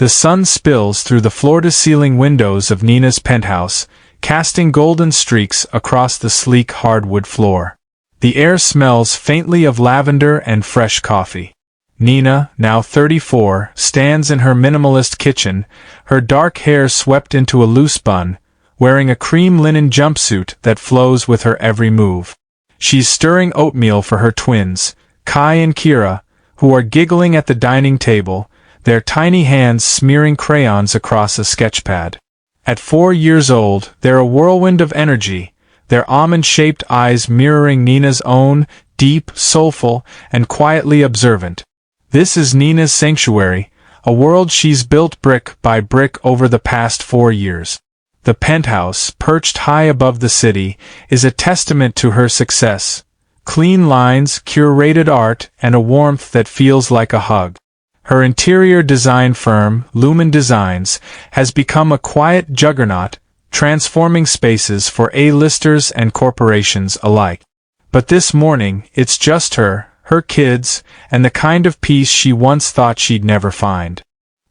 The sun spills through the floor-to-ceiling windows of Nina's penthouse, casting golden streaks across the sleek hardwood floor. The air smells faintly of lavender and fresh coffee. Nina, now 34, stands in her minimalist kitchen, her dark hair swept into a loose bun, wearing a cream linen jumpsuit that flows with her every move. She's stirring oatmeal for her twins, Kai and Kira, who are giggling at the dining table, their tiny hands smearing crayons across a sketchpad. At 4 years old, they're a whirlwind of energy, their almond-shaped eyes mirroring Nina's own, deep, soulful, and quietly observant. This is Nina's sanctuary, a world she's built brick by brick over the past 4 years. The penthouse, perched high above the city, is a testament to her success. Clean lines, curated art, and a warmth that feels like a hug. Her interior design firm, Lumen Designs, has become a quiet juggernaut, transforming spaces for A-listers and corporations alike. But this morning, it's just her kids, and the kind of peace she once thought she'd never find.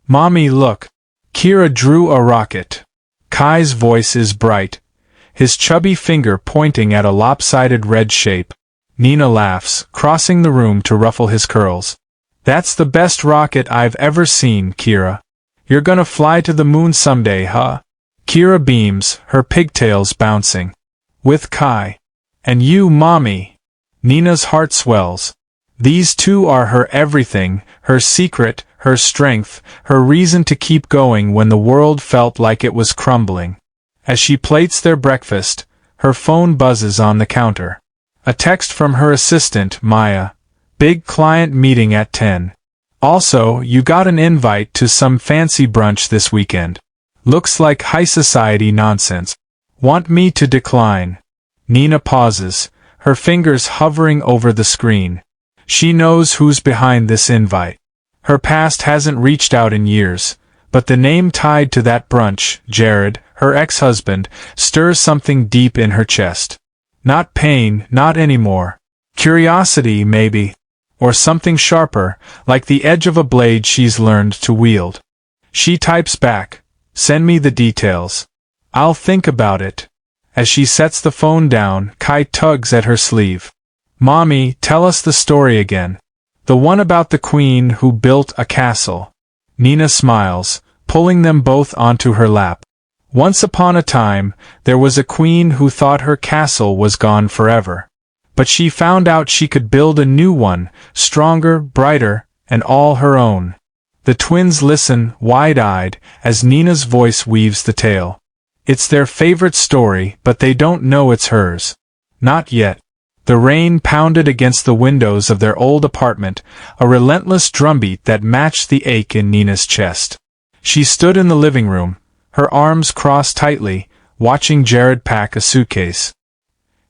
"Mommy, look." Kira drew a rocket. Kai's voice is bright, his chubby finger pointing at a lopsided red shape. Nina laughs, crossing the room to ruffle his curls. "That's the best rocket I've ever seen, Kira. You're gonna fly to the moon someday, huh?" Kira beams, her pigtails bouncing. "With Kai. And you, Mommy." Nina's heart swells. These two are her everything, her secret, her strength, her reason to keep going when the world felt like it was crumbling. As she plates their breakfast, her phone buzzes on the counter. A text from her assistant, Maya. "Big client meeting at 10. Also, you got an invite to some fancy brunch this weekend. Looks like high society nonsense. Want me to decline?" Nina pauses, her fingers hovering over the screen. She knows who's behind this invite. Her past hasn't reached out in years, but the name tied to that brunch, Jared, her ex-husband, stirs something deep in her chest. Not pain, not anymore. Curiosity, maybe. Or something sharper, like the edge of a blade she's learned to wield. She types back, "Send me the details. I'll think about it." As she sets the phone down, Kai tugs at her sleeve. "Mommy, tell us the story again. The one about the queen who built a castle." Nina smiles, pulling them both onto her lap. "Once upon a time, there was a queen who thought her castle was gone forever. But she found out she could build a new one, stronger, brighter, and all her own." The twins listen, wide-eyed, as Nina's voice weaves the tale. It's their favorite story, but they don't know it's hers. Not yet. The rain pounded against the windows of their old apartment, a relentless drumbeat that matched the ache in Nina's chest. She stood in the living room, her arms crossed tightly, watching Jared pack a suitcase.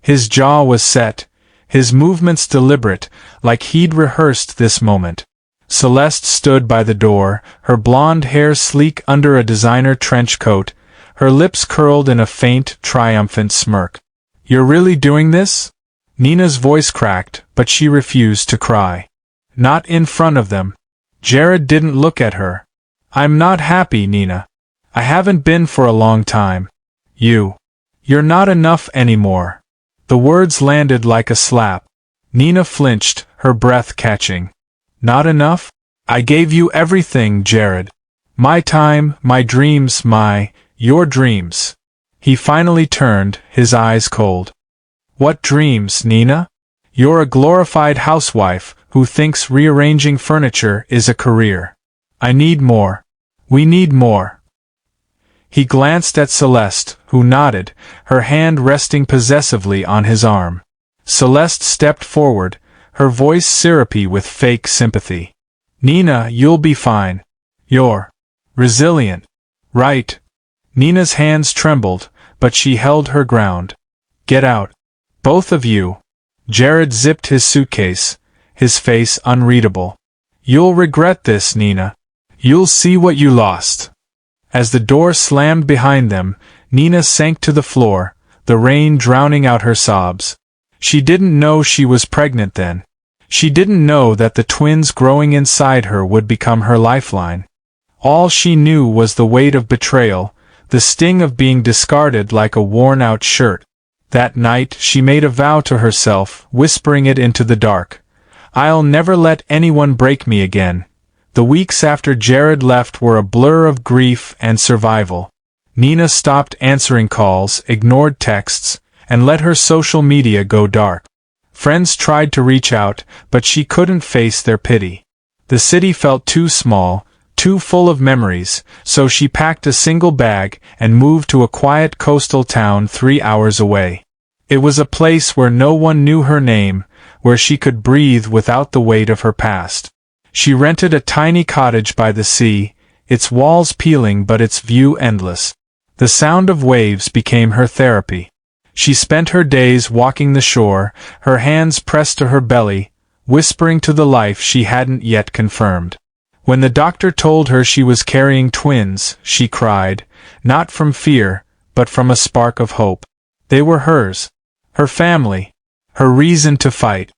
His jaw was set, his movements deliberate, like he'd rehearsed this moment. Celeste stood by the door, her blonde hair sleek under a designer trench coat, her lips curled in a faint, triumphant smirk. "You're really doing this?" Nina's voice cracked, but she refused to cry. Not in front of them. Jared didn't look at her. "I'm not happy, Nina. I haven't been for a long time. You're not enough anymore." The words landed like a slap. Nina flinched, her breath catching. "Not enough? I gave you everything, Jared. My time, my dreams, your dreams." He finally turned, his eyes cold. "What dreams, Nina? You're a glorified housewife who thinks rearranging furniture is a career. I need more. We need more." He glanced at Celeste, who nodded, her hand resting possessively on his arm. Celeste stepped forward, her voice syrupy with fake sympathy. "Nina, you'll be fine. You're resilient, right?" Nina's hands trembled, but she held her ground. "Get out. Both of you." Jared zipped his suitcase, his face unreadable. "You'll regret this, Nina. You'll see what you lost." As the door slammed behind them, Nina sank to the floor, the rain drowning out her sobs. She didn't know she was pregnant then. She didn't know that the twins growing inside her would become her lifeline. All she knew was the weight of betrayal, the sting of being discarded like a worn-out shirt. That night she made a vow to herself, whispering it into the dark. "I'll never let anyone break me again." The weeks after Jared left were a blur of grief and survival. Nina stopped answering calls, ignored texts, and let her social media go dark. Friends tried to reach out, but she couldn't face their pity. The city felt too small, too full of memories, so she packed a single bag and moved to a quiet coastal town 3 hours away. It was a place where no one knew her name, where she could breathe without the weight of her past. She rented a tiny cottage by the sea, its walls peeling but its view endless. The sound of waves became her therapy. She spent her days walking the shore, her hands pressed to her belly, whispering to the life she hadn't yet confirmed. When the doctor told her she was carrying twins, she cried, not from fear, but from a spark of hope. They were hers, her family, her reason to fight.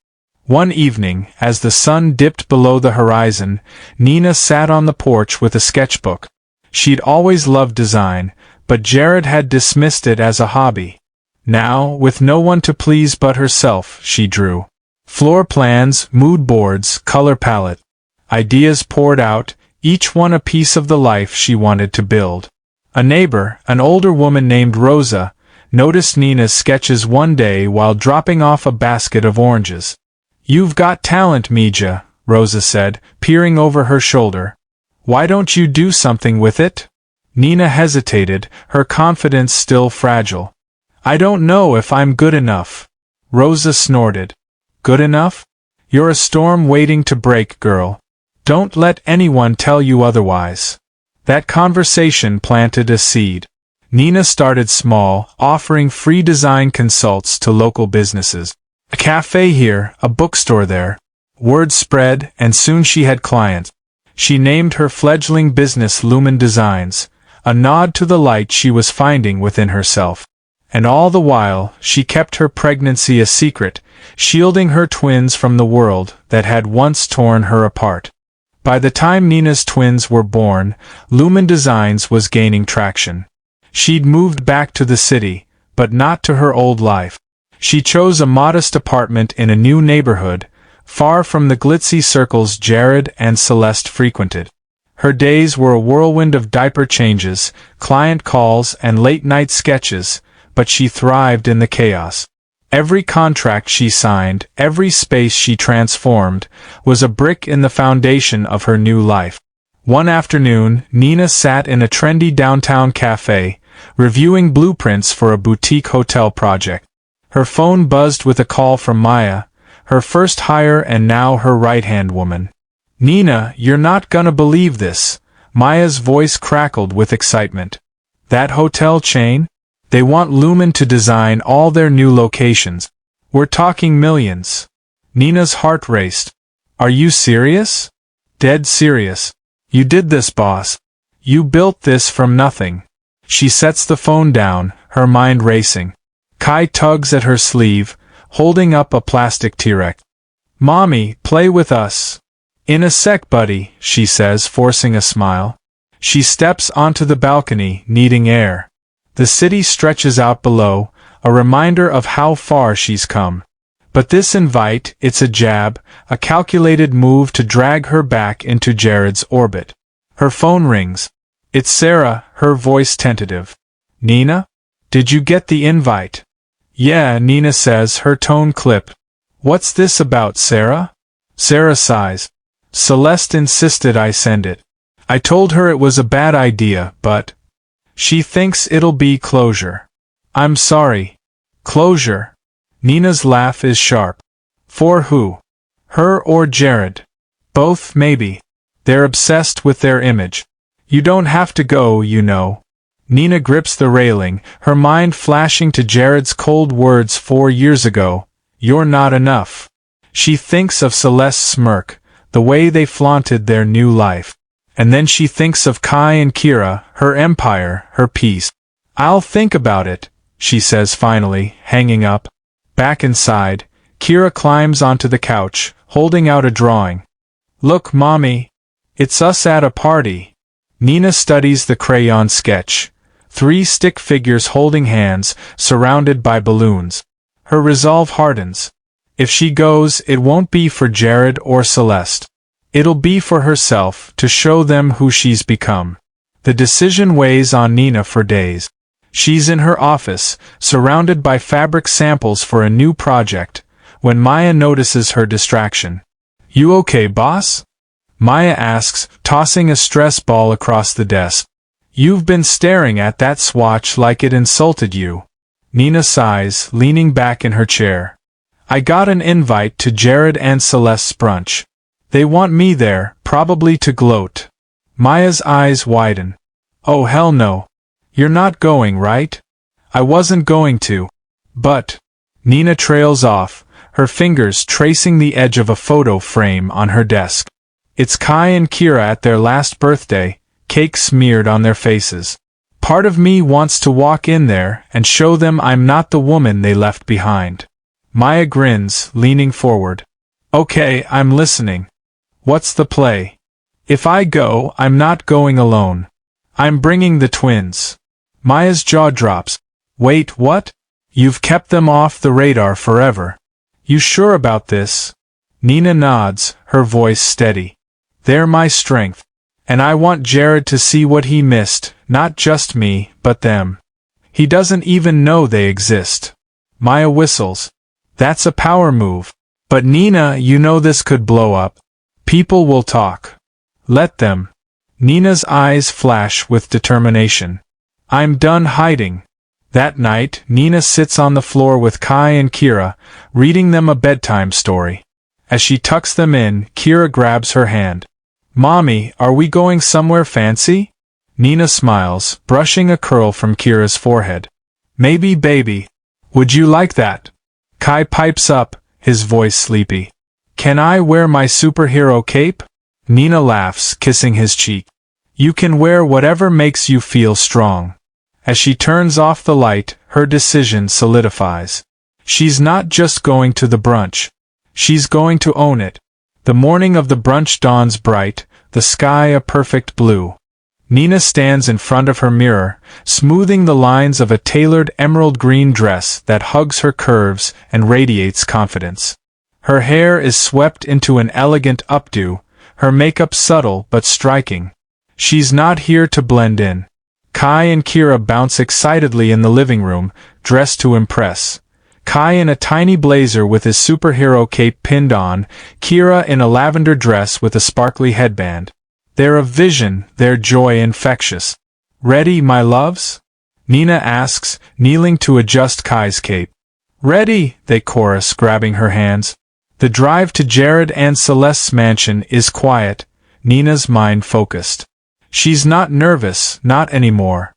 One evening, as the sun dipped below the horizon, Nina sat on the porch with a sketchbook. She'd always loved design, but Jared had dismissed it as a hobby. Now, with no one to please but herself, she drew. Floor plans, mood boards, color palette. Ideas poured out, each one a piece of the life she wanted to build. A neighbor, an older woman named Rosa, noticed Nina's sketches one day while dropping off a basket of oranges. "You've got talent, Mija," Rosa said, peering over her shoulder. "Why don't you do something with it?" Nina hesitated, her confidence still fragile. "I don't know if I'm good enough." Rosa snorted. "Good enough? You're a storm waiting to break, girl. Don't let anyone tell you otherwise." That conversation planted a seed. Nina started small, offering free design consults to local businesses. A cafe here, a bookstore there. Word spread, and soon she had clients. She named her fledgling business Lumen Designs, a nod to the light she was finding within herself. And all the while, she kept her pregnancy a secret, shielding her twins from the world that had once torn her apart. By the time Nina's twins were born, Lumen Designs was gaining traction. She'd moved back to the city, but not to her old life. She chose a modest apartment in a new neighborhood, far from the glitzy circles Jared and Celeste frequented. Her days were a whirlwind of diaper changes, client calls, and late-night sketches, but she thrived in the chaos. Every contract she signed, every space she transformed, was a brick in the foundation of her new life. One afternoon, Nina sat in a trendy downtown cafe, reviewing blueprints for a boutique hotel project. Her phone buzzed with a call from Maya, her first hire and now her right-hand woman. "Nina, you're not gonna believe this." Maya's voice crackled with excitement. "That hotel chain? They want Lumen to design all their new locations. We're talking millions." Nina's heart raced. "Are you serious?" "Dead serious. You did this, boss. You built this from nothing." She sets the phone down, her mind racing. Kai tugs at her sleeve, holding up a plastic T-Rex. "Mommy, play with us." "In a sec, buddy," she says, forcing a smile. She steps onto the balcony, needing air. The city stretches out below, a reminder of how far she's come. But this invite, it's a jab, a calculated move to drag her back into Jared's orbit. Her phone rings. It's Sarah, her voice tentative. "Nina? Did you get the invite?" "Yeah," Nina says, her tone clipped. "What's this about, Sarah?" Sarah sighs. "Celeste insisted I send it. I told her it was a bad idea, but she thinks it'll be closure." "I'm sorry." "Closure?" Nina's laugh is sharp. "For who? Her or Jared?" "Both, maybe. They're obsessed with their image. You don't have to go, you know." Nina grips the railing, her mind flashing to Jared's cold words 4 years ago, "You're not enough." She thinks of Celeste's smirk, the way they flaunted their new life. And then she thinks of Kai and Kira, her empire, her peace. "I'll think about it," she says finally, hanging up. Back inside, Kira climbs onto the couch, holding out a drawing. "Look, Mommy. It's us at a party." Nina studies the crayon sketch. 3 stick figures holding hands, surrounded by balloons. Her resolve hardens. If she goes, it won't be for Jared or Celeste. It'll be for herself, to show them who she's become. The decision weighs on Nina for days. She's in her office, surrounded by fabric samples for a new project, when Maya notices her distraction. "You okay, boss?" Maya asks, tossing a stress ball across the desk. "You've been staring at that swatch like it insulted you." Nina sighs, leaning back in her chair. "I got an invite to Jared and Celeste's brunch. They want me there, probably to gloat." Maya's eyes widen. "Oh hell no. You're not going, right?" "I wasn't going to. But..." Nina trails off, her fingers tracing the edge of a photo frame on her desk. It's Kai and Kira at their last birthday, cake smeared on their faces. Part of me wants to walk in there and show them I'm not the woman they left behind. Maya grins, leaning forward. "Okay, I'm listening. What's the play?" "If I go, I'm not going alone. I'm bringing the twins." Maya's jaw drops. "Wait, what? You've kept them off the radar forever. You sure about this?" Nina nods, her voice steady. "They're my strength. And I want Jared to see what he missed, not just me, but them. He doesn't even know they exist." Maya whistles. "That's a power move. But Nina, you know this could blow up. People will talk. Let them." Nina's eyes flash with determination. "I'm done hiding." That night, Nina sits on the floor with Kai and Kira, reading them a bedtime story. As she tucks them in, Kira grabs her hand. "Mommy, are we going somewhere fancy?" Nina smiles, brushing a curl from Kira's forehead. "Maybe, baby. Would you like that?" Kai pipes up, his voice sleepy. "Can I wear my superhero cape?" Nina laughs, kissing his cheek. "You can wear whatever makes you feel strong." As she turns off the light, her decision solidifies. She's not just going to the brunch. She's going to own it. The morning of the brunch dawns bright, the sky a perfect blue. Nina stands in front of her mirror, smoothing the lines of a tailored emerald green dress that hugs her curves and radiates confidence. Her hair is swept into an elegant updo, her makeup subtle but striking. She's not here to blend in. Kai and Kira bounce excitedly in the living room, dressed to impress. Kai in a tiny blazer with his superhero cape pinned on, Kira in a lavender dress with a sparkly headband. They're a vision, their joy infectious. "Ready, my loves?" Nina asks, kneeling to adjust Kai's cape. "Ready," they chorus, grabbing her hands. The drive to Jared and Celeste's mansion is quiet, Nina's mind focused. She's not nervous, not anymore.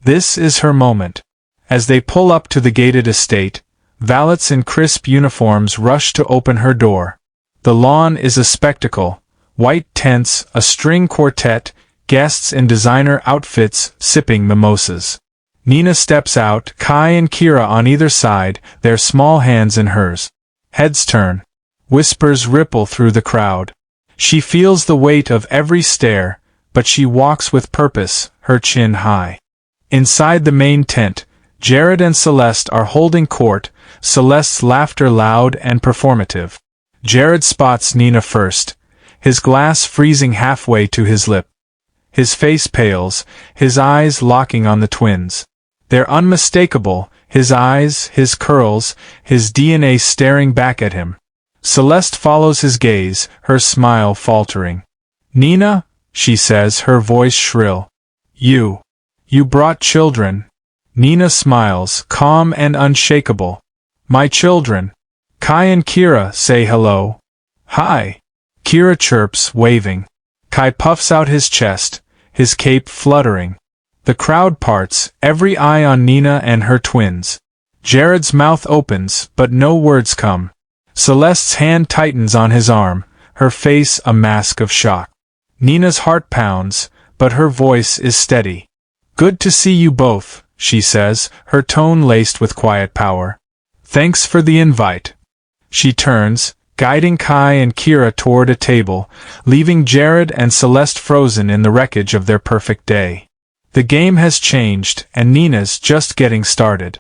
This is her moment. As they pull up to the gated estate, valets in crisp uniforms rush to open her door. The lawn is a spectacle. White tents, a string quartet, guests in designer outfits sipping mimosas. Nina steps out, Kai and Kira on either side, their small hands in hers. Heads turn. Whispers ripple through the crowd. She feels the weight of every stare, but she walks with purpose, her chin high. Inside the main tent, Jared and Celeste are holding court, Celeste's laughter loud and performative. Jared spots Nina first, his glass freezing halfway to his lip. His face pales, his eyes locking on the twins. They're unmistakable, his eyes, his curls, his DNA staring back at him. Celeste follows his gaze, her smile faltering. "Nina," she says, her voice shrill. You brought children." Nina smiles, calm and unshakable. "My children." Kai and Kira say hello. "Hi." Kira chirps, waving. Kai puffs out his chest, his cape fluttering. The crowd parts, every eye on Nina and her twins. Jared's mouth opens, but no words come. Celeste's hand tightens on his arm, her face a mask of shock. Nina's heart pounds, but her voice is steady. "Good to see you both," she says, her tone laced with quiet power. "Thanks for the invite." She turns, guiding Kai and Kira toward a table, leaving Jared and Celeste frozen in the wreckage of their perfect day. The game has changed, and Nina's just getting started.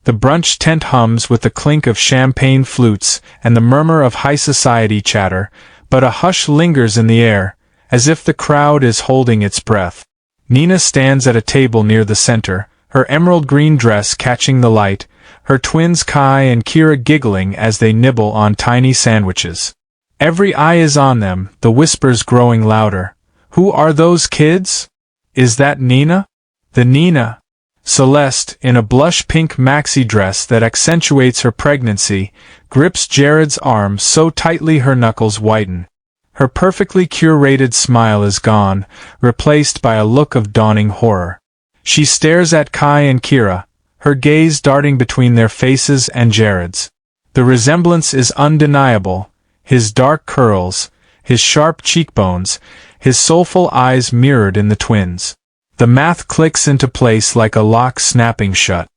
The brunch tent hums with the clink of champagne flutes and the murmur of high society chatter, but a hush lingers in the air, as if the crowd is holding its breath. Nina stands at a table near the center, her emerald green dress catching the light, her twins Kai and Kira giggling as they nibble on tiny sandwiches. Every eye is on them, the whispers growing louder. Who are those kids? Is that Nina? The Nina. Celeste, in a blush-pink maxi dress that accentuates her pregnancy, grips Jared's arm so tightly her knuckles whiten. Her perfectly curated smile is gone, replaced by a look of dawning horror. She stares at Kai and Kira, her gaze darting between their faces and Jared's. The resemblance is undeniable, his dark curls, his sharp cheekbones, his soulful eyes mirrored in the twins. The math clicks into place like a lock snapping shut.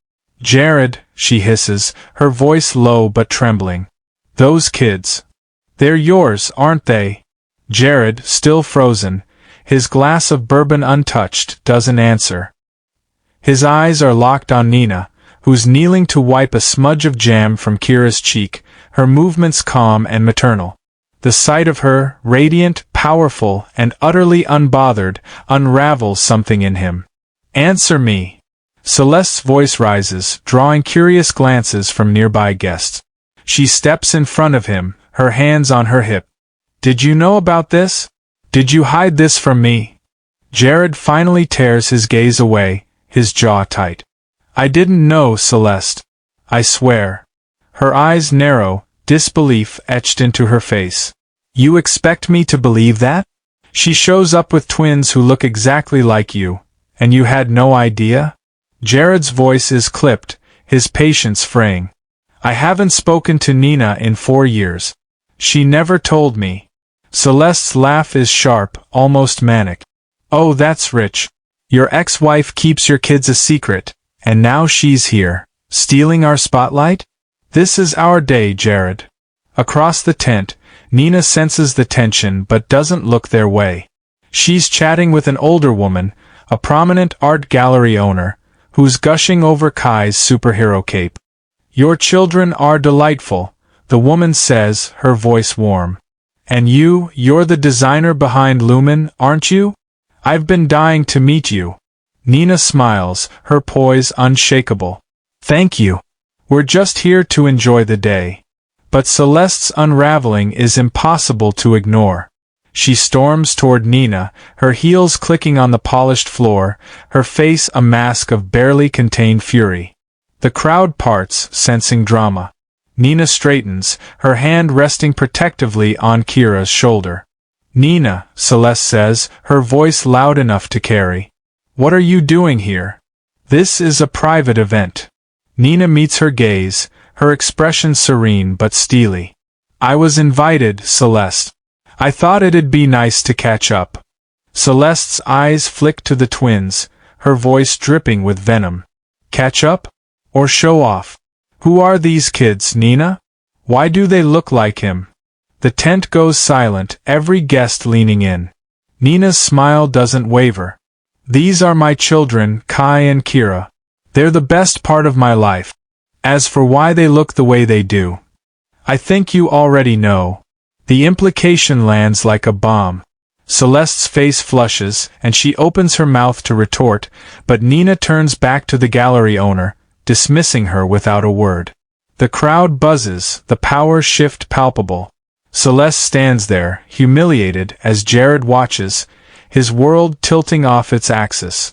Jared, she hisses, her voice low but trembling. Those kids. They're yours, aren't they? Jared, still frozen, his glass of bourbon untouched, doesn't answer. His eyes are locked on Nina, who's kneeling to wipe a smudge of jam from Kira's cheek, her movements calm and maternal. The sight of her, radiant, powerful, and utterly unbothered, unravels something in him. Answer me. Celeste's voice rises, drawing curious glances from nearby guests. She steps in front of him, her hands on her hip. Did you know about this? Did you hide this from me? Jared finally tears his gaze away, his jaw tight. I didn't know, Celeste. I swear. Her eyes narrow, disbelief etched into her face. You expect me to believe that? She shows up with twins who look exactly like you, and you had no idea? Jared's voice is clipped, his patience fraying. I haven't spoken to Nina in 4 years. She never told me. Celeste's laugh is sharp, almost manic. Oh, that's rich. Your ex-wife keeps your kids a secret, and now she's here, stealing our spotlight? This is our day, Jared. Across the tent, Nina senses the tension but doesn't look their way. She's chatting with an older woman, a prominent art gallery owner, who's gushing over Kai's superhero cape. Your children are delightful, the woman says, her voice warm. And you're the designer behind Lumen, aren't you? I've been dying to meet you. Nina smiles, her poise unshakable. Thank you. We're just here to enjoy the day. But Celeste's unraveling is impossible to ignore. She storms toward Nina, her heels clicking on the polished floor, her face a mask of barely contained fury. The crowd parts, sensing drama. Nina straightens, her hand resting protectively on Kira's shoulder. Nina, Celeste says, her voice loud enough to carry. What are you doing here? This is a private event. Nina meets her gaze, her expression serene but steely. I was invited, Celeste. I thought it'd be nice to catch up. Celeste's eyes flick to the twins, her voice dripping with venom. Catch up? Or show off? Who are these kids, Nina? Why do they look like him? The tent goes silent, every guest leaning in. Nina's smile doesn't waver. These are my children, Kai and Kira. They're the best part of my life. As for why they look the way they do, I think you already know. The implication lands like a bomb. Celeste's face flushes, and she opens her mouth to retort, but Nina turns back to the gallery owner, dismissing her without a word. The crowd buzzes, the power shift palpable. Celeste stands there, humiliated, as Jared watches, his world tilting off its axis.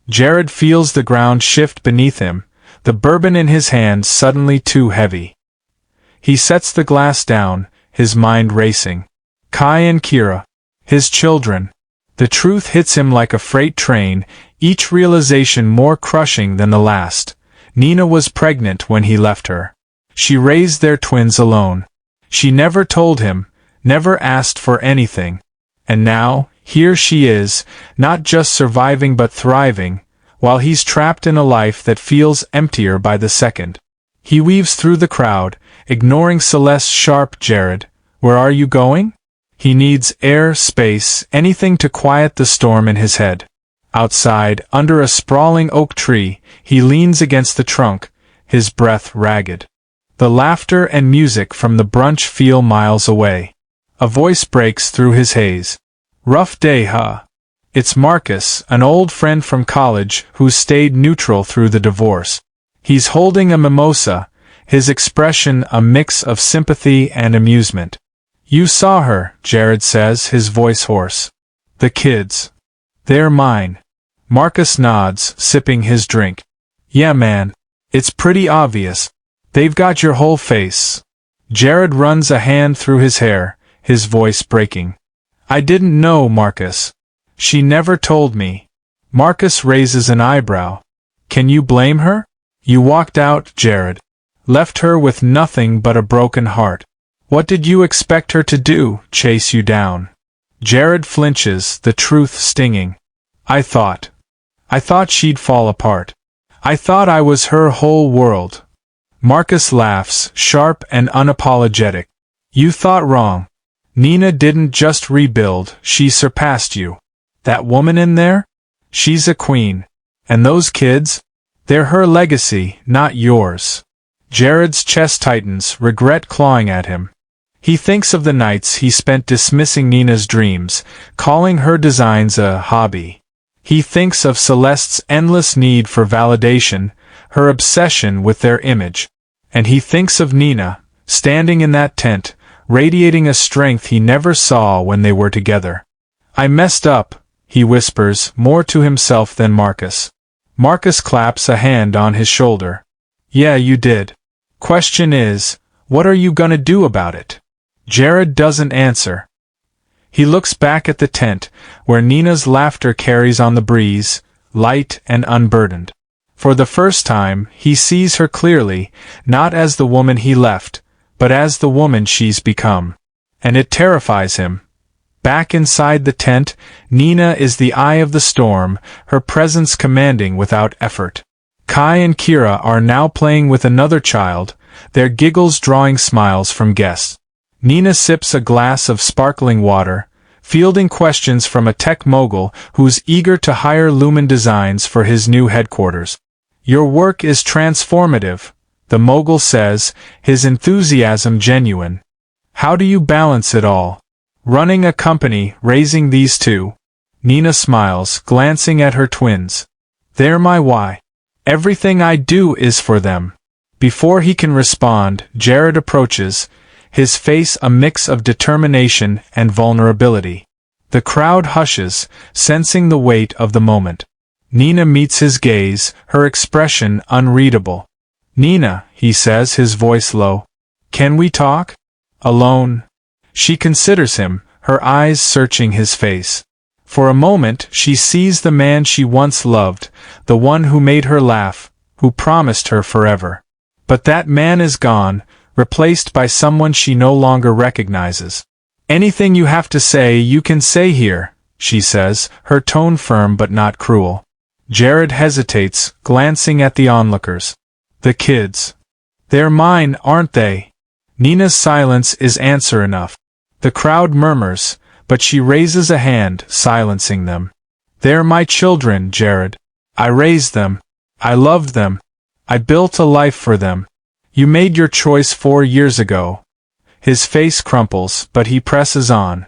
Jared feels the ground shift beneath him, the bourbon in his hand suddenly too heavy. He sets the glass down, his mind racing. Kai and Kira, his children. The truth hits him like a freight train, each realization more crushing than the last. Nina was pregnant when he left her. She raised their twins alone. She never told him, never asked for anything. And now, here she is, not just surviving but thriving, while he's trapped in a life that feels emptier by the second. He weaves through the crowd, ignoring Celeste's sharp Jared, Where are you going? He needs air, space, anything to quiet the storm in his head. Outside, under a sprawling oak tree, he leans against the trunk, his breath ragged. The laughter and music from the brunch feel miles away. A voice breaks through his haze. Rough day, huh? It's Marcus, an old friend from college who stayed neutral through the divorce. He's holding a mimosa, his expression a mix of sympathy and amusement. You saw her, Jared says, his voice hoarse. The kids. They're mine. Marcus nods, sipping his drink. Yeah, man. It's pretty obvious. They've got your whole face. Jared runs a hand through his hair, his voice breaking. I didn't know, Marcus. She never told me. Marcus raises an eyebrow. Can you blame her? You walked out, Jared. Left her with nothing but a broken heart. What did you expect her to do, chase you down? Jared flinches, the truth stinging. I thought she'd fall apart. I thought I was her whole world. Marcus laughs, sharp and unapologetic. You thought wrong. Nina didn't just rebuild, she surpassed you. That woman in there? She's a queen. And those kids? They're her legacy, not yours. Jared's chest tightens, regret clawing at him. He thinks of the nights he spent dismissing Nina's dreams, calling her designs a hobby. He thinks of Celeste's endless need for validation, her obsession with their image. And he thinks of Nina, standing in that tent, radiating a strength he never saw when they were together. I messed up, he whispers, more to himself than Marcus. Marcus claps a hand on his shoulder. Yeah, you did. Question is, what are you gonna do about it? Jared doesn't answer. He looks back at the tent, where Nina's laughter carries on the breeze, light and unburdened. For the first time, he sees her clearly, not as the woman he left, but as the woman she's become. And it terrifies him. Back inside the tent, Nina is the eye of the storm, her presence commanding without effort. Kai and Kira are now playing with another child, their giggles drawing smiles from guests. Nina sips a glass of sparkling water, fielding questions from a tech mogul who's eager to hire Lumen Designs for his new headquarters. Your work is transformative, the mogul says, his enthusiasm genuine. How do you balance it all? Running a company, raising these two? Nina smiles, glancing at her twins. They're my why. Everything I do is for them. Before he can respond, Jared approaches, his face a mix of determination and vulnerability. The crowd hushes, sensing the weight of the moment. Nina meets his gaze, her expression unreadable. Nina, he says, his voice low. Can we talk? Alone? She considers him, her eyes searching his face. For a moment, she sees the man she once loved, the one who made her laugh, who promised her forever. But that man is gone, replaced by someone she no longer recognizes. Anything you have to say you can say here, she says, her tone firm but not cruel. Jared hesitates, glancing at the onlookers. The kids. They're mine, aren't they? Nina's silence is answer enough. The crowd murmurs, but she raises a hand, silencing them. They're my children, Jared. I raised them. I loved them. I built a life for them. You made your choice 4 years ago. His face crumples, but he presses on.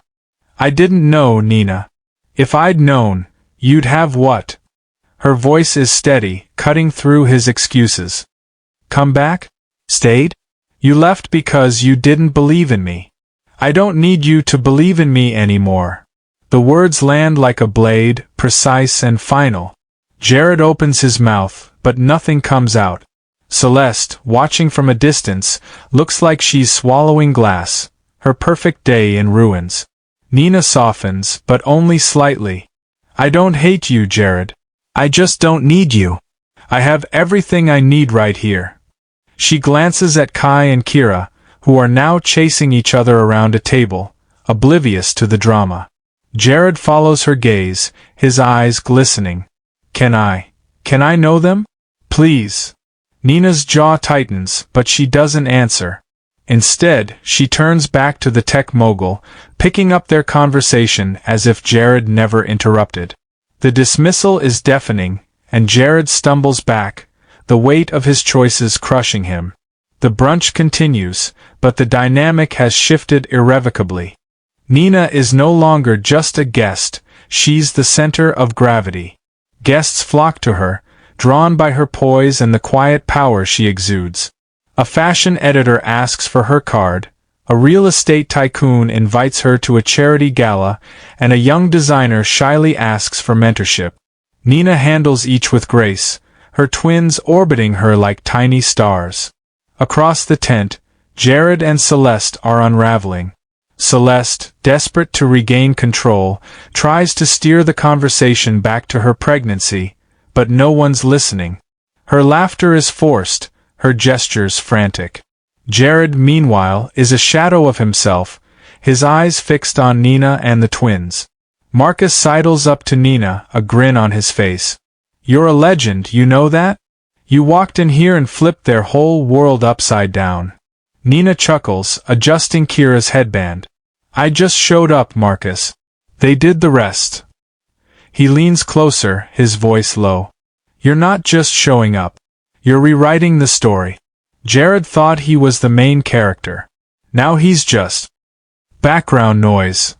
I didn't know, Nina. If I'd known, you'd have what? Her voice is steady, cutting through his excuses. Come back? Stayed? You left because you didn't believe in me. I don't need you to believe in me anymore. The words land like a blade, precise and final. Jared opens his mouth, but nothing comes out. Celeste, watching from a distance, looks like she's swallowing glass, her perfect day in ruins. Nina softens, but only slightly. I don't hate you, Jared. I just don't need you. I have everything I need right here. She glances at Kai and Kira, who are now chasing each other around a table, oblivious to the drama. Jared follows her gaze, his eyes glistening. Can I know them? Please. Nina's jaw tightens, but she doesn't answer. Instead, she turns back to the tech mogul, picking up their conversation as if Jared never interrupted. The dismissal is deafening, and Jared stumbles back, the weight of his choices crushing him. The brunch continues, but the dynamic has shifted irrevocably. Nina is no longer just a guest, she's the center of gravity. Guests flock to her, drawn by her poise and the quiet power she exudes. A fashion editor asks for her card, a real estate tycoon invites her to a charity gala, and a young designer shyly asks for mentorship. Nina handles each with grace, her twins orbiting her like tiny stars. Across the tent, Jared and Celeste are unraveling. Celeste, desperate to regain control, tries to steer the conversation back to her pregnancy, but no one's listening. Her laughter is forced, her gestures frantic. Jared, meanwhile, is a shadow of himself, his eyes fixed on Nina and the twins. Marcus sidles up to Nina, a grin on his face. "You're a legend, you know that? You walked in here and flipped their whole world upside down." Nina chuckles, adjusting Kira's headband. "I just showed up, Marcus. They did the rest." He leans closer, his voice low. "You're not just showing up. You're rewriting the story." Jared thought he was the main character. Now he's just background noise.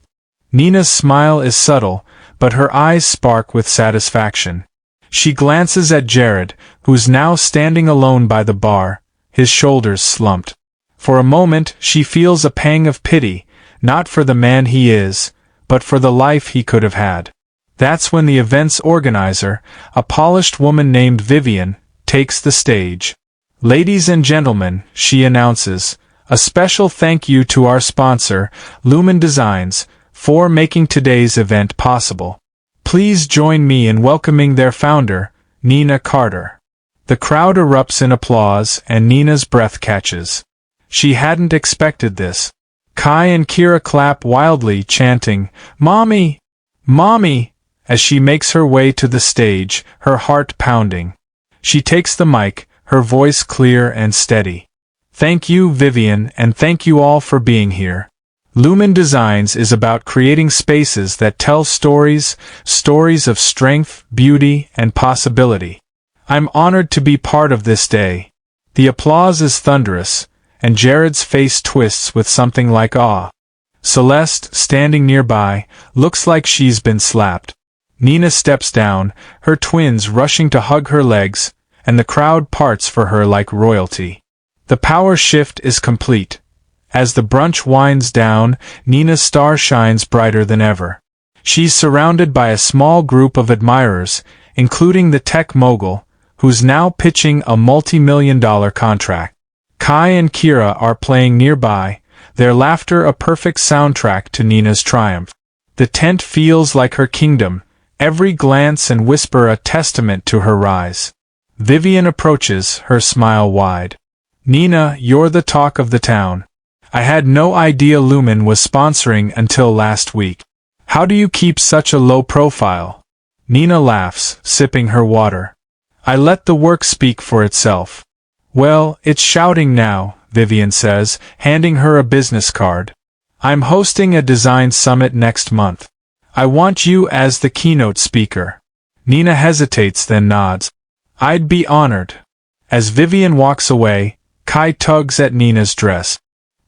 Nina's smile is subtle, but her eyes spark with satisfaction. She glances at Jared, who's now standing alone by the bar, his shoulders slumped. For a moment, she feels a pang of pity, not for the man he is, but for the life he could have had. That's when the event's organizer, a polished woman named Vivian, takes the stage. "Ladies and gentlemen," she announces, "a special thank you to our sponsor, Lumen Designs, for making today's event possible. Please join me in welcoming their founder, Nina Carter." The crowd erupts in applause and Nina's breath catches. She hadn't expected this. Kai and Kira clap wildly, chanting, "Mommy! Mommy!" as she makes her way to the stage, her heart pounding. She takes the mic, her voice clear and steady. "Thank you, Vivian, and thank you all for being here. Lumen Designs is about creating spaces that tell stories of strength, beauty, and possibility. I'm honored to be part of this day." The applause is thunderous, and Jared's face twists with something like awe. Celeste, standing nearby, looks like she's been slapped. Nina steps down, her twins rushing to hug her legs, and the crowd parts for her like royalty. The power shift is complete. As the brunch winds down, Nina's star shines brighter than ever. She's surrounded by a small group of admirers, including the tech mogul, who's now pitching a multi-million-dollar contract. Kai and Kira are playing nearby, their laughter a perfect soundtrack to Nina's triumph. The tent feels like her kingdom, every glance and whisper a testament to her rise. Vivian approaches, her smile wide. "Nina, you're the talk of the town. I had no idea Lumen was sponsoring until last week. How do you keep such a low profile?" Nina laughs, sipping her water. "I let the work speak for itself." "Well, it's shouting now," Vivian says, handing her a business card. "I'm hosting a design summit next month. I want you as the keynote speaker." Nina hesitates, then nods. "I'd be honored." As Vivian walks away, Kai tugs at Nina's dress.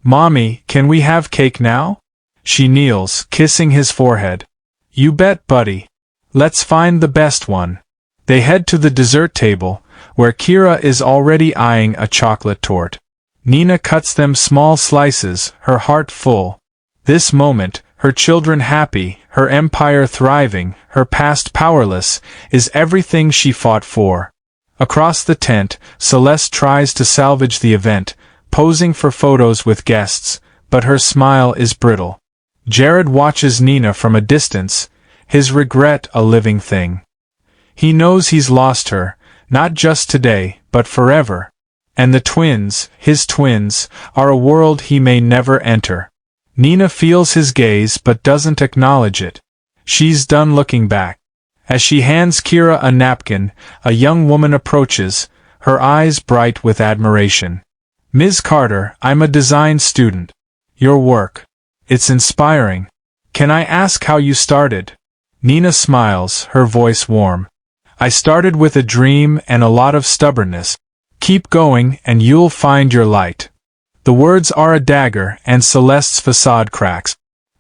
"Mommy, can we have cake now?" She kneels, kissing his forehead. "You bet, buddy. Let's find the best one." They head to the dessert table, where Kira is already eyeing a chocolate torte. Nina cuts them small slices, her heart full. This moment, her children happy, her empire thriving, her past powerless, is everything she fought for. Across the tent, Celeste tries to salvage the event, posing for photos with guests, but her smile is brittle. Jared watches Nina from a distance, his regret a living thing. He knows he's lost her, not just today, but forever. And the twins, his twins, are a world he may never enter. Nina feels his gaze but doesn't acknowledge it. She's done looking back. As she hands Kira a napkin, a young woman approaches, her eyes bright with admiration. Ms. Carter, I'm a design student. Your work. It's inspiring. Can I ask how you started? Nina smiles, her voice warm. I started with a dream and a lot of stubbornness. Keep going and you'll find your light. The words are a dagger and Celeste's facade cracks.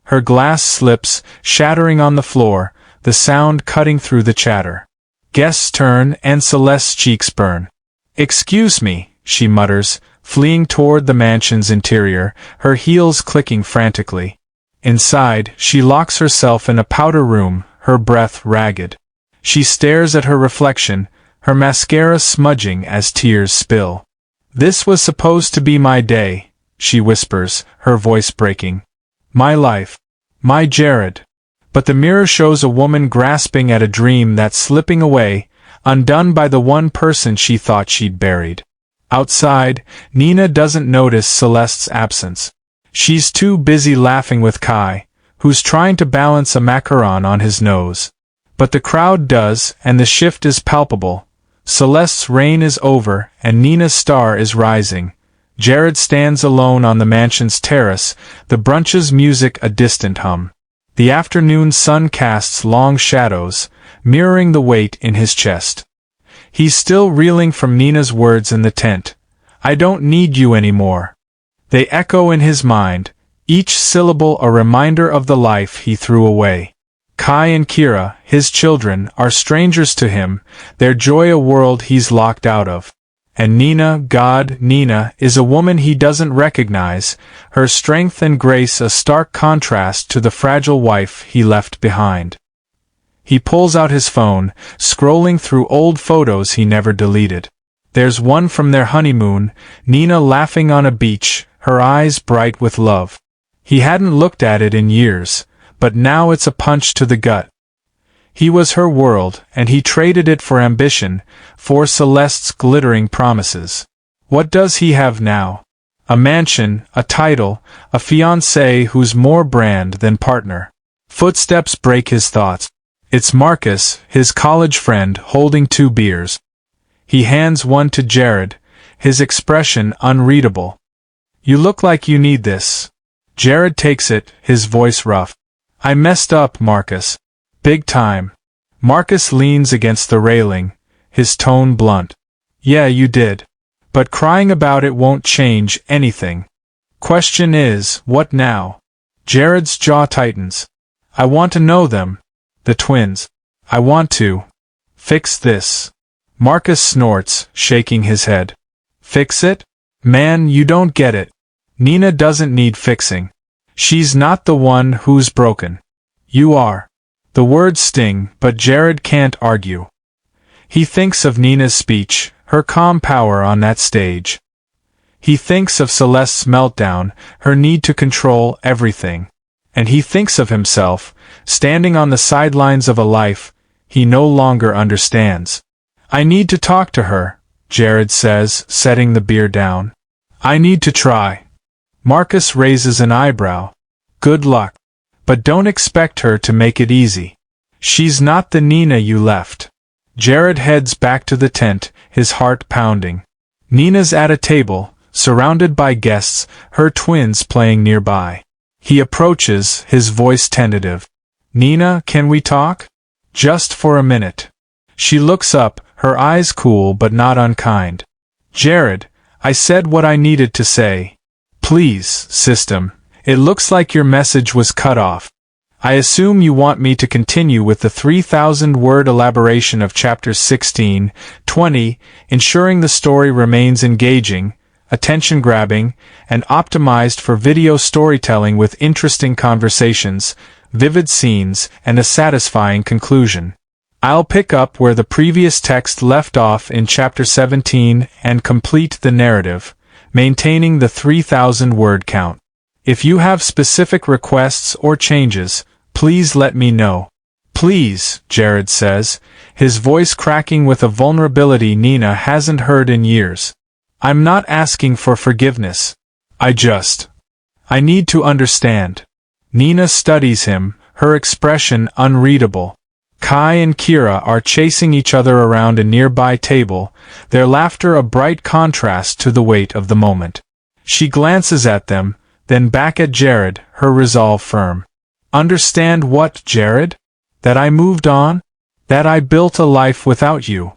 Her glass slips, shattering on the floor, the sound cutting through the chatter. Guests turn and Celeste's cheeks burn. Excuse me, she mutters, fleeing toward the mansion's interior, her heels clicking frantically. Inside, she locks herself in a powder room, her breath ragged. She stares at her reflection, her mascara smudging as tears spill. This was supposed to be my day, she whispers, her voice breaking. My life. My Jared. But the mirror shows a woman grasping at a dream that's slipping away, undone by the one person she thought she'd buried. Outside, Nina doesn't notice Celeste's absence. She's too busy laughing with Kai, who's trying to balance a macaron on his nose. But the crowd does, and the shift is palpable. Celeste's reign is over, and Nina's star is rising. Jared stands alone on the mansion's terrace, the brunch's music a distant hum. The afternoon sun casts long shadows, mirroring the weight in his chest. He's still reeling from Nina's words in the tent. I don't need you anymore. They echo in his mind, each syllable a reminder of the life he threw away. Kai and Kira, his children, are strangers to him, their joy a world he's locked out of. And Nina, God, Nina, is a woman he doesn't recognize, her strength and grace a stark contrast to the fragile wife he left behind. He pulls out his phone, scrolling through old photos he never deleted. There's one from their honeymoon, Nina laughing on a beach, her eyes bright with love. He hadn't looked at it in years, but now it's a punch to the gut. He was her world, and he traded it for ambition, for Celeste's glittering promises. What does he have now? A mansion, a title, a fiancé who's more brand than partner. Footsteps break his thoughts. It's Marcus, his college friend, holding 2 beers. He hands one to Jared, his expression unreadable. You look like you need this. Jared takes it, his voice rough. I messed up, Marcus. Big time. Marcus leans against the railing, his tone blunt. Yeah, you did. But crying about it won't change anything. Question is, what now? Jared's jaw tightens. I want to know them. The twins. I want to fix this. Marcus snorts, shaking his head. Fix it? Man, you don't get it. Nina doesn't need fixing. She's not the one who's broken. You are. The words sting, but Jared can't argue. He thinks of Nina's speech, her calm power on that stage. He thinks of Celeste's meltdown, her need to control everything. And he thinks of himself, standing on the sidelines of a life he no longer understands. I need to talk to her, Jared says, setting the beer down. I need to try. Marcus raises an eyebrow. Good luck. But don't expect her to make it easy. She's not the Nina you left. Jared heads back to the tent, his heart pounding. Nina's at a table, surrounded by guests, her twins playing nearby. He approaches, his voice tentative. Nina, can we talk? Just for a minute. She looks up, her eyes cool but not unkind. Jared, I said what I needed to say. Please, system. It looks like your message was cut off. I assume you want me to continue with the 3,000-word elaboration of chapters 16, 20, ensuring the story remains engaging, attention-grabbing, and optimized for video storytelling with interesting conversations, vivid scenes, and a satisfying conclusion. I'll pick up where the previous text left off in chapter 17 and complete the narrative, maintaining the 3,000-word count. If you have specific requests or changes, please let me know. Please, Jared says, his voice cracking with a vulnerability Nina hasn't heard in years. I'm not asking for forgiveness. I need to understand. Nina studies him, her expression unreadable. Kai and Kira are chasing each other around a nearby table, their laughter a bright contrast to the weight of the moment. She glances at them, then back at Jared, her resolve firm. Understand what, Jared? That I moved on? That I built a life without you?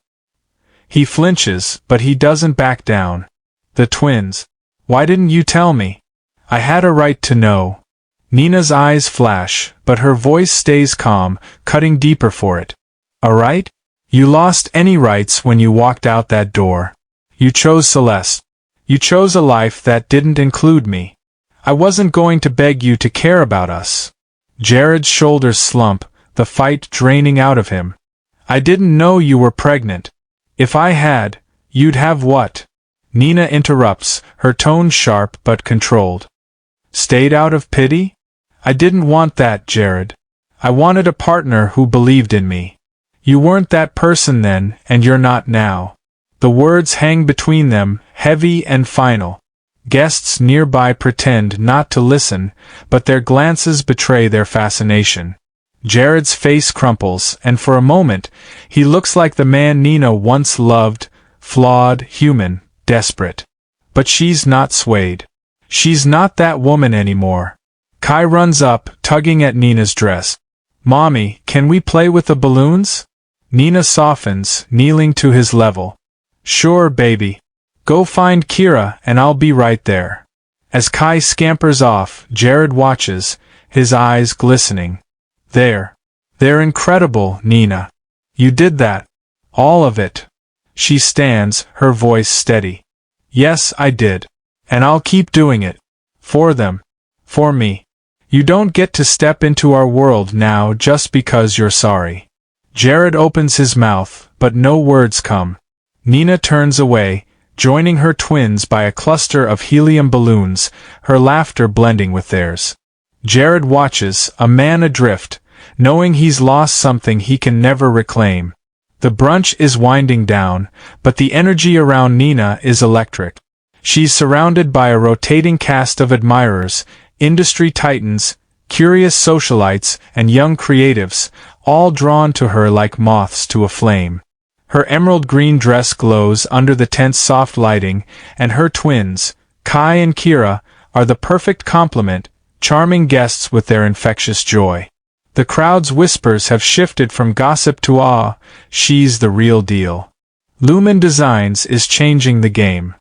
He flinches, but he doesn't back down. The twins. Why didn't you tell me? I had a right to know. Nina's eyes flash, but her voice stays calm, cutting deeper for it. A right? You lost any rights when you walked out that door. You chose Celeste. You chose a life that didn't include me. I wasn't going to beg you to care about us. Jared's shoulders slump, the fight draining out of him. I didn't know you were pregnant. If I had, you'd have what? Nina interrupts, her tone sharp but controlled. Stayed out of pity? I didn't want that, Jared. I wanted a partner who believed in me. You weren't that person then, and you're not now. The words hang between them, heavy and final. Guests nearby pretend not to listen, but their glances betray their fascination. Jared's face crumples, and for a moment, he looks like the man Nina once loved, flawed, human, desperate. But she's not swayed. She's not that woman anymore. Kai runs up, tugging at Nina's dress. Mommy, can we play with the balloons? Nina softens, kneeling to his level. Sure, baby. Go find Kira and I'll be right there. As Kai scampers off, Jared watches, his eyes glistening. They're incredible, Nina. You did that. All of it. She stands, her voice steady. Yes, I did. And I'll keep doing it. For them. For me. You don't get to step into our world now just because you're sorry. Jared opens his mouth, but no words come. Nina turns away, joining her twins by a cluster of helium balloons, her laughter blending with theirs. Jared watches, a man adrift, knowing he's lost something he can never reclaim. The brunch is winding down, but the energy around Nina is electric. She's surrounded by a rotating cast of admirers, industry titans, curious socialites, and young creatives, all drawn to her like moths to a flame. Her emerald green dress glows under the tent's soft lighting, and her twins, Kai and Kira, are the perfect complement, charming guests with their infectious joy. The crowd's whispers have shifted from gossip to awe. She's the real deal. Lumen Designs is changing the game.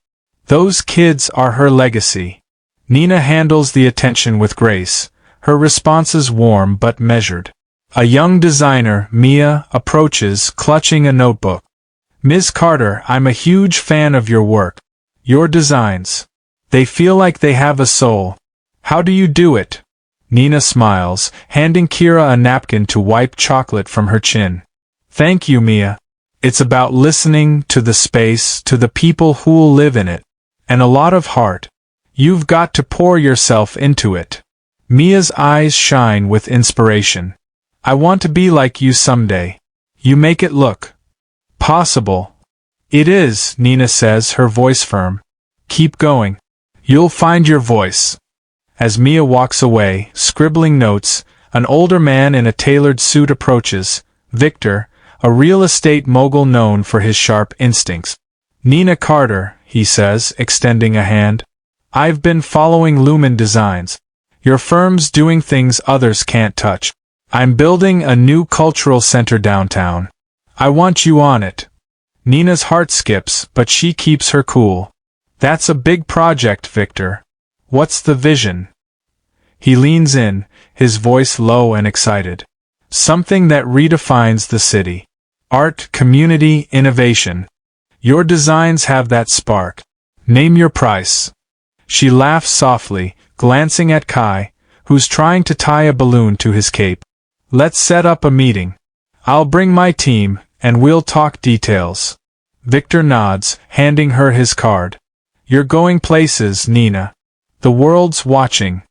Those kids are her legacy. Nina handles the attention with grace, her responses warm but measured. A young designer, Mia, approaches, clutching a notebook. Ms. Carter, I'm a huge fan of your work. Your designs. They feel like they have a soul. How do you do it? Nina smiles, handing Kira a napkin to wipe chocolate from her chin. Thank you, Mia. It's about listening to the space, to the people who'll live in it. And a lot of heart. You've got to pour yourself into it. Mia's eyes shine with inspiration. I want to be like you someday. You make it look possible. It is, Nina says, her voice firm. Keep going. You'll find your voice. As Mia walks away, scribbling notes, an older man in a tailored suit approaches, Victor, a real estate mogul known for his sharp instincts. Nina Carter, he says, extending a hand. I've been following Lumen Designs. Your firm's doing things others can't touch. I'm building a new cultural center downtown. I want you on it. Nina's heart skips, but she keeps her cool. That's a big project, Victor. What's the vision? He leans in, his voice low and excited. Something that redefines the city. Art, community, innovation. Your designs have that spark. Name your price. She laughs softly, glancing at Kai, who's trying to tie a balloon to his cape. Let's set up a meeting. I'll bring my team, and we'll talk details. Victor nods, handing her his card. You're going places, Nina. The world's watching.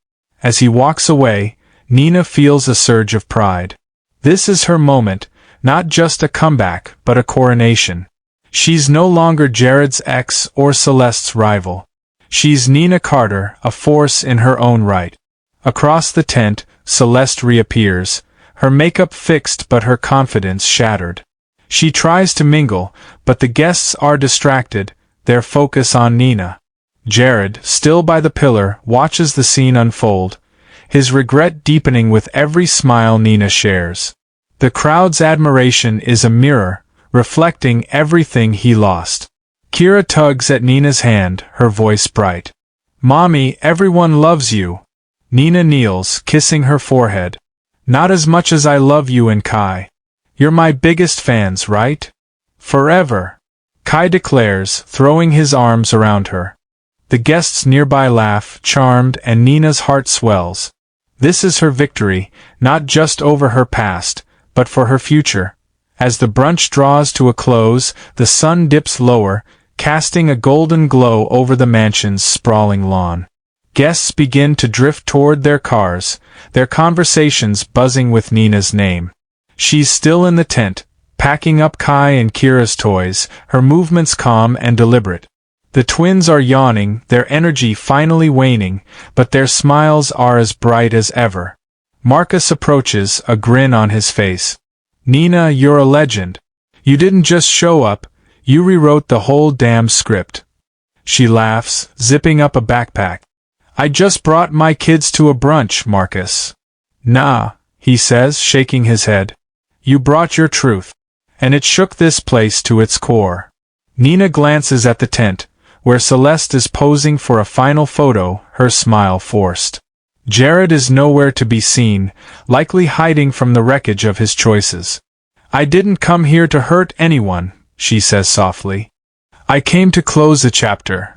As he walks away, Nina feels a surge of pride. This is her moment, not just a comeback, but a coronation. She's no longer Jared's ex or Celeste's rival. She's Nina Carter, a force in her own right. Across the tent, Celeste reappears, her makeup fixed but her confidence shattered. She tries to mingle, but the guests are distracted, their focus on Nina. Jared, still by the pillar, watches the scene unfold, his regret deepening with every smile Nina shares. The crowd's admiration is a mirror, reflecting everything he lost. Kira tugs at Nina's hand, her voice bright. "Mommy, everyone loves you." Nina kneels, kissing her forehead. "Not as much as I love you and Kai. You're my biggest fans, right? Forever," Kai declares, throwing his arms around her. The guests nearby laugh, charmed, and Nina's heart swells. This is her victory, not just over her past, but for her future. As the brunch draws to a close, the sun dips lower, casting a golden glow over the mansion's sprawling lawn. Guests begin to drift toward their cars, their conversations buzzing with Nina's name. She's still in the tent, packing up Kai and Kira's toys, her movements calm and deliberate. The twins are yawning, their energy finally waning, but their smiles are as bright as ever. Marcus approaches, a grin on his face. "Nina, you're a legend. You didn't just show up, you rewrote the whole damn script." She laughs, zipping up a backpack. "I just brought my kids to a brunch, Marcus." "Nah," he says, shaking his head. "You brought your truth. And it shook this place to its core." Nina glances at the tent, where Celeste is posing for a final photo, her smile forced. Jared is nowhere to be seen, likely hiding from the wreckage of his choices. "I didn't come here to hurt anyone," she says softly. "I came to close a chapter."